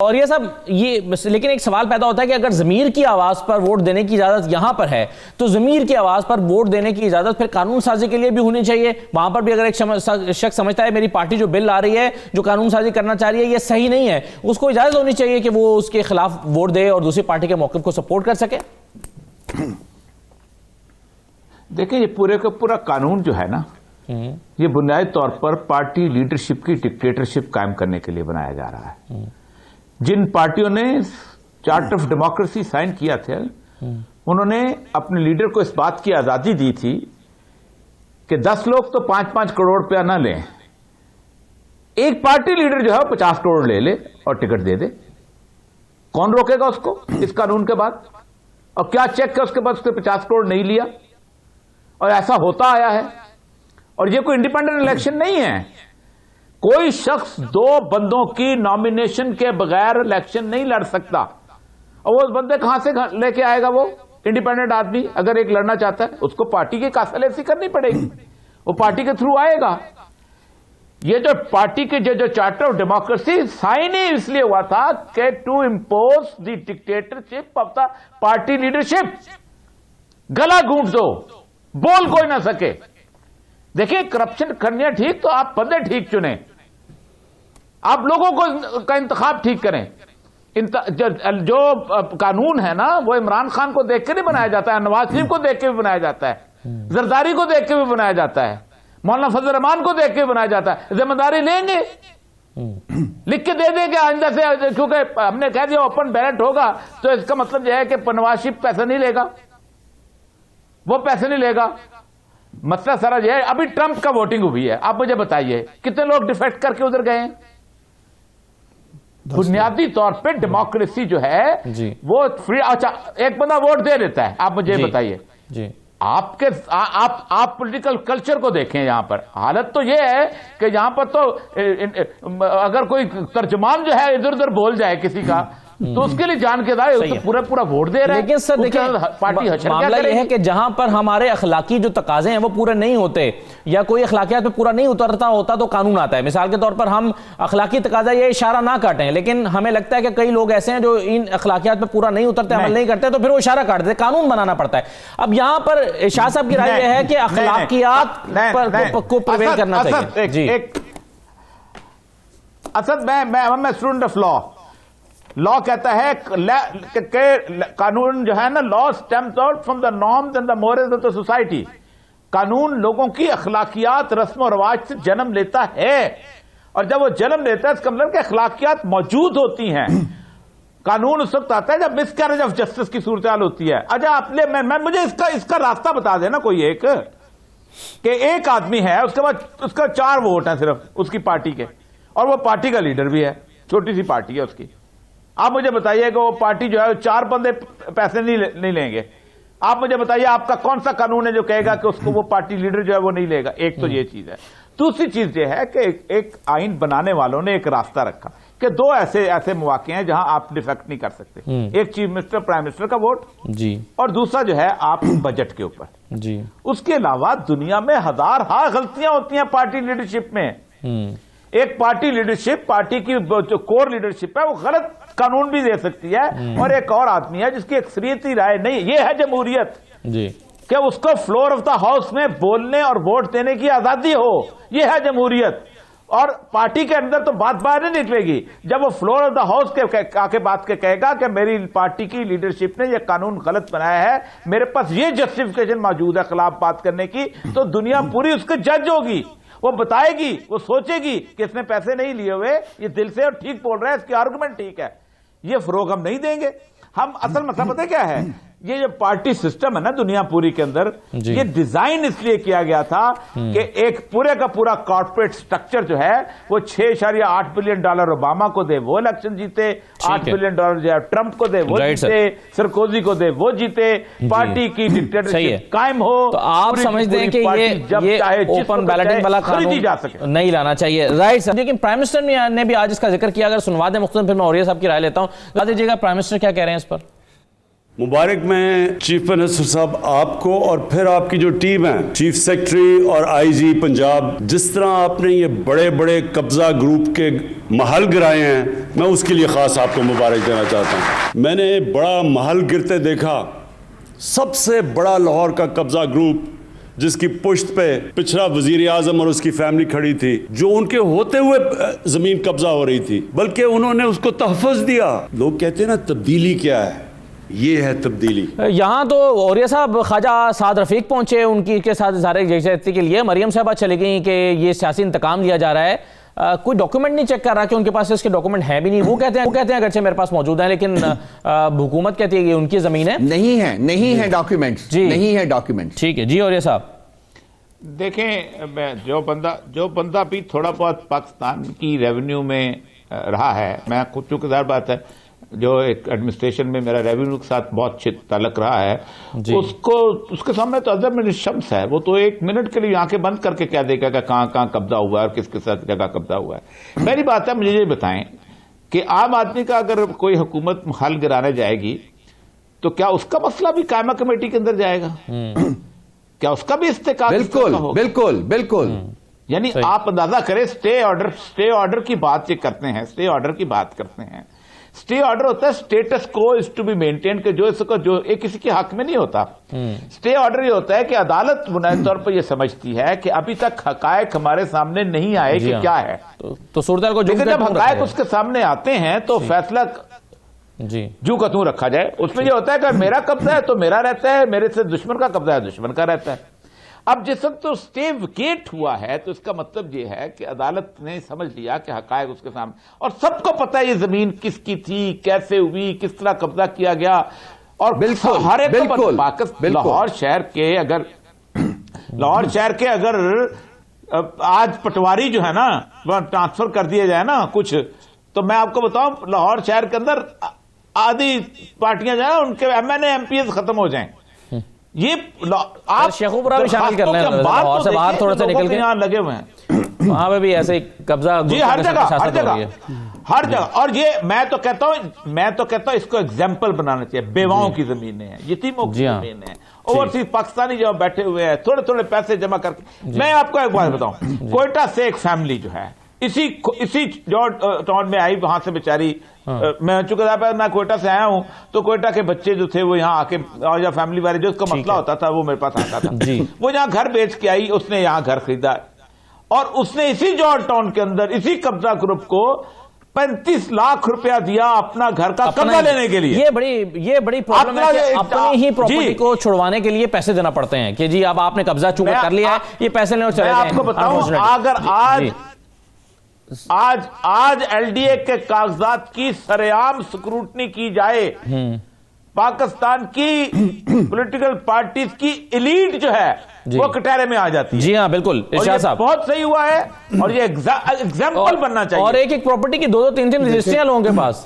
और ये सब लेकिन एक सवाल पैदा होता है कि अगर ज़मीर की आवाज़ पर वोट देने की इजाज़त यहां पर है तो ज़मीर की आवाज़ पर वोट देने की इजाज़त फिर कानून साजी के लिए भी होनी चाहिए। वहां पर भी अगर एक शख्स समझता है मेरी पार्टी जो बिल आ रही है, जो कानून साजी करना चाह रही है, ये सही नहीं है, उसको इजाज़त होनी चाहिए कि वो उसके खिलाफ वोट दे और दूसरी पार्टी के मौक़िफ़ को सपोर्ट कर सके। देखिए, ये पूरे का पूरा कानून जो है ना, ये बुनियादी तौर पर पार्टी लीडरशिप की डिक्टेटरशिप कायम करने के लिए बनाया जा रहा है। जिन पार्टियों ने चार्टर ऑफ डेमोक्रेसी साइन किया था, उन्होंने अपने लीडर को इस बात की आजादी दी थी कि 10 लोग तो 5-5 करोड़ रुपया ना लें, एक पार्टी लीडर जो है 50 करोड़ ले ले और टिकट दे दे। कौन रोकेगा उसको इस कानून के बाद? और क्या चेक है उसके बाद उसने 50 करोड़ नहीं लिया? और ऐसा होता आया है। और ये कोई इंडिपेंडेंट इलेक्शन नहीं है। कोई शख्स 2 बंदों की नॉमिनेशन के बगैर इलेक्शन नहीं लड़ सकता। और वो बंदे कहां से लेके आएगा? वो इंडिपेंडेंट आदमी अगर एक लड़ना चाहता है, उसको पार्टी की कासलेसी करनी पड़ेगी, वो पार्टी के थ्रू आएगा। ये जो पार्टी के जो चार्टर ऑफ डेमोक्रेसी साइन ही इसलिए हुआ था कि to impose the dictatorship of the party leadership. गला घूंट दो, बोल कोई ना सके। देखिए, करप्शन करनी है ठीक, तो आप बंदे ठीक चुने, आप लोगों को का इंतखाब ठीक करें। जो कानून है ना, वो इमरान खान को देख के नहीं बनाया जाता है, नवाज शरीफ को देख के भी बनाया जाता है, जरदारी को देख के भी बनाया जाता है, मौलाना फजल रहमान को देख के भी बनाया जाता है। जिम्मेदारी लेंगे, लिख के दे देंगे आइंदा से, क्योंकि हमने कह दिया ओपन बैलेट होगा, तो इसका मतलब यह है कि नवाज शरीफ पैसा नहीं लेगा, वो पैसे नहीं लेगा। मसला सारा यह है, अभी ट्रंप का वोटिंग हुई है, आप मुझे बताइए कितने लोग डिफेक्ट करके उधर गए हैं? बुनियादी तौर पे डेमोक्रेसी जो है वो फ्री। अच्छा, एक बंदा वोट दे देता है, आप मुझे बताइए, आपके आप पॉलिटिकल कल्चर को देखें। यहां पर हालत तो यह है कि यहां पर तो अगर कोई तर्जमान जो है इधर उधर बोल जाए किसी का, तो उसके लिए जान के दाए तो पूरा वोट दे रहे हैं। लेकिन सर देखिए, पार्टी मामला यह है कि जहां पर हमारे अखलाकी जो तकाजे हैं वो पूरे नहीं होते, या कोई अखलाकियात पे पूरा नहीं उतरता होता, तो कानून आता है। मिसाल के तौर पर हम अखलाकी तकाजा ये इशारा ना काटें, लेकिन हमें लगता है कि कई लोग ऐसे हैं जो इन अखलाकियात पे पूरा नहीं उतरते, अमल नहीं करते, तो फिर वो इशारा काट देते, कानून बनाना पड़ता है। अब यहां पर शाह साहब की राय यह है कि अखलाकियात को प्रिवेल करना चाहिए। असद, मैं स्टूडेंट ऑफ लॉ कहता है कि कानून जो है ना, law stems out from the norms and the morals of the society. कानून लोगों की अखलाकियात, रस्म और रिवाज से जन्म लेता है, और जब वो जन्म लेता है इसका मतलब कि अखलाकियात मौजूद होती हैं। कानून उस वक्त आता है जब मिसकैरेज ऑफ जस्टिस की सूरत हाल होती है। अच्छा, आपने मुझे इसका रास्ता बता देना कोई एक, कि एक आदमी है, उसके बाद उसका 4 वोट हैं सिर्फ उसकी पार्टी के, और वो पार्टी का लीडर भी है, छोटी सी पार्टी है उसकी। आप मुझे बताइए कि वो पार्टी जो है 4 बंदे पैसे नहीं लेंगे। आप मुझे बताइए आपका कौन सा कानून है जो कहेगा कि उसको वो पार्टी लीडर जो है वो नहीं लेगा? एक तो ये चीज है। दूसरी चीज ये है कि एक आइन बनाने वालों ने एक रास्ता रखा कि 2 ऐसे मौके हैं जहां आप डिफेक्ट नहीं कर सकते। एक चीफ मिनिस्टर, प्राइम मिनिस्टर का वोट जी, और दूसरा जो है आप बजट के ऊपर जी। उसके अलावा दुनिया में हजार गलतियां होती हैं पार्टी लीडरशिप में। एक पार्टी लीडरशिप, पार्टी की जो कोर लीडरशिप है, वो गलत कानून भी दे सकती है, और एक और आदमी है जिसकी अक्सरियती राय नहीं। ये है जमहूरियत जी, कि उसको फ्लोर ऑफ द हाउस में बोलने और वोट देने की आजादी हो। ये है जमहूरियत। और पार्टी के अंदर तो बात बाहर नहीं निकलेगी। जब वो फ्लोर ऑफ द हाउस के आके बात के कहेगा कि मेरी पार्टी की लीडरशिप ने यह कानून गलत बनाया है, मेरे पास ये जस्टिफिकेशन मौजूद है खिलाफ बात करने की, तो दुनिया पूरी उसके जज होगी। वो बताएगी, वो सोचेगी कि इसने पैसे नहीं लिए हुए, ये दिल से और ठीक बोल रहा है, इसकी आर्गुमेंट ठीक है। ये फरोग हम नहीं देंगे। हम असल मतलब पता क्या है, ये जो पार्टी सिस्टम है ना दुनिया पूरी के अंदर, ये डिजाइन इसलिए किया गया था कि एक पूरे का पूरा कॉर्पोरेट स्ट्रक्चर जो है वो 6.8 बिलियन डॉलर ओबामा को दे, वो इलेक्शन जीते, 8 बिलियन डॉलर जो है ट्रंप को दे, वो जीते, सरकोजी को दे, वो जीते, पार्टी की डिक्टेटरशिप कायम हो। तो आप समझते हैं कि ये ओपन बैलेटिंग वाला कानून नहीं लाना चाहिए, राइट सर? लेकिन प्राइम मिनिस्टर ने भी आज इसका जिक्र किया। अगर सुनवा दें मुख्तलिफ, फिर मैं और साहब की राय लेता हूँ। बता दीजिएगा प्राइम मिनिस्टर क्या कह रहे हैं इस पर। मुबारक मैं चीफ मिनिस्टर साहब आपको और फिर आपकी जो टीम है, चीफ सेक्रेटरी और आईजी पंजाब, जिस तरह आपने ये बड़े बड़े कब्जा ग्रुप के महल गिराए हैं, मैं उसके लिए खास आपको मुबारक देना चाहता हूँ। मैंने बड़ा महल गिरते देखा, सबसे बड़ा लाहौर का कब्जा ग्रुप जिसकी पुश्त पे पिछड़ा वजीर आजम और उसकी फैमिली खड़ी थी, जो उनके होते हुए जमीन कब्जा हो रही थी, बल्कि उन्होंने उसको तहफ़्फ़ुज़ दिया। लोग कहते हैं ना तब्दीली क्या है, ये है तब्दीली। यहाँ तो औरिया साहब ख्वाजा साद रफीक पहुंचे, उनकी के साथ इज़हार यकजहती के लिए। मरियम साहबा चली गई कि ये सियासी इंतकाम लिया जा रहा है। कोई डॉक्यूमेंट नहीं चेक कर रहा कि उनके पास इसके डॉक्यूमेंट है भी नहीं। वो कहते हैं अगरचे मेरे पास मौजूद है, लेकिन हुकूमत कहती है कि उनकी ज़मीन है। नहीं है डॉक्यूमेंट्स, नहीं है डॉक्यूमेंट। ठीक है जी औरिया साहब। देखें, जो बंदा भी थोड़ा बहुत पाकिस्तान की रेवेन्यू में रहा है, मैं खुद चूंकि ज़ाहिर बात है जो एक एडमिनिस्ट्रेशन में मेरा रेवेन्यू के साथ बहुत अच्छे ताल्लुक रहा है, उसके सामने तो अज़र में शम्स है। वो तो एक मिनट के लिए आंखें बंद करके कह देगा कि कहाँ कब्जा हुआ है और किस किस जगह कब्जा हुआ है। पहली बात है, मुझे ये बताएं कि आम आदमी का अगर कोई हुकूमत हल गिराने जाएगी तो क्या उसका मसला भी कायमा कमेटी के अंदर जाएगा? क्या उसका भी इस्तेकाल? बिल्कुल। यानी आप अंदाजा करें, स्टे ऑर्डर की बात ये करते हैं, स्टे ऑर्डर की बात करते हैं। स्टे ऑर्डर होता है स्टेटस को इज टू बी मेंटेन, के जो एक किसी के हक में नहीं होता। स्टे ऑर्डर ये होता है कि अदालत बुनियादी तौर पर यह समझती है कि अभी तक हकायक हमारे सामने नहीं आए कि क्या है, तो सूरत को लेकिन जब हकायक उसके सामने आते हैं तो फैसला जू का तू रखा जाए। उसमें यह होता है कि मेरा कब्जा है तो मेरा रहता है, मेरे से दुश्मन का कब्जा है दुश्मन का रहता है। अब जिस वक्त तो स्टे वेकेट हुआ है तो इसका मतलब यह है कि अदालत ने समझ लिया कि हकायक उसके सामने, और सबको पता है ये जमीन किसकी थी, कैसे हुई, किस तरह कब्जा किया गया, और हर एक लाहौर शहर के अगर आज पटवारी जो है ना वह ट्रांसफर कर दिया जाए ना कुछ, तो मैं आपको बताऊं लाहौर शहर के अंदर आधी पार्टियां जो है उनके एमएनए एमपीएस खत्म हो जाएं। ये आप शेखुपुरा भी शामिल कर लें, लाहौर से बाहर थोड़ा सा निकल के यहाँ लगे हुए हैं, वहां पे भी ऐसे ही कब्जा जी हर जगह। और ये मैं तो कहता हूं इसको एग्जाम्पल बनाना चाहिए। बेवाओं की जमीनें हैं, यतीमों की जमीनें हैं, ओवरसीज पाकिस्तानी जो बैठे हुए हैं थोड़े थोड़े पैसे जमा करके। मैं आपको एक बात बताऊं, कोयटा से एक फैमिली जो है इसी जो टाउन में आई, वहां से बेचारी, मैं चूंकि मैं कोयटा से आया हूं तो कोयटा के बच्चे जो थे वो यहाँ आके, और या फैमिली वाले जो उसका मसला होता था वो मेरे पास आता था, वो यहाँ घर बेच के आई, उसने यहाँ घर खरीदा और उसने इसी जॉर्ज टाउन के अंदर इसी कब्जा ग्रुप को 35 लाख रुपया दिया अपना घर का कब्जा लेने के लिए। ये बड़ी प्रॉब्लम है कि अपनी ही प्रॉपर्टी को छुड़वाने के लिए पैसे देना पड़ते हैं कि जी अब आपने कब्जा चूंकि कर लिया है, ये पैसे लेने चले गए। आपको बताऊं, अगर आज एलडीए के कागजात की सरेआम स्क्रूटनी की जाए, पाकिस्तान की पॉलिटिकल पार्टीज की एलीट जो है वो कटहरे में आ जाती है। जी हाँ बिल्कुल, इरशाद साहब बहुत सही हुआ है और ये एग्जाम्पल बनना चाहिए। और एक प्रॉपर्टी की 2-2 3-3 रजिस्ट्रियां लोगों के पास।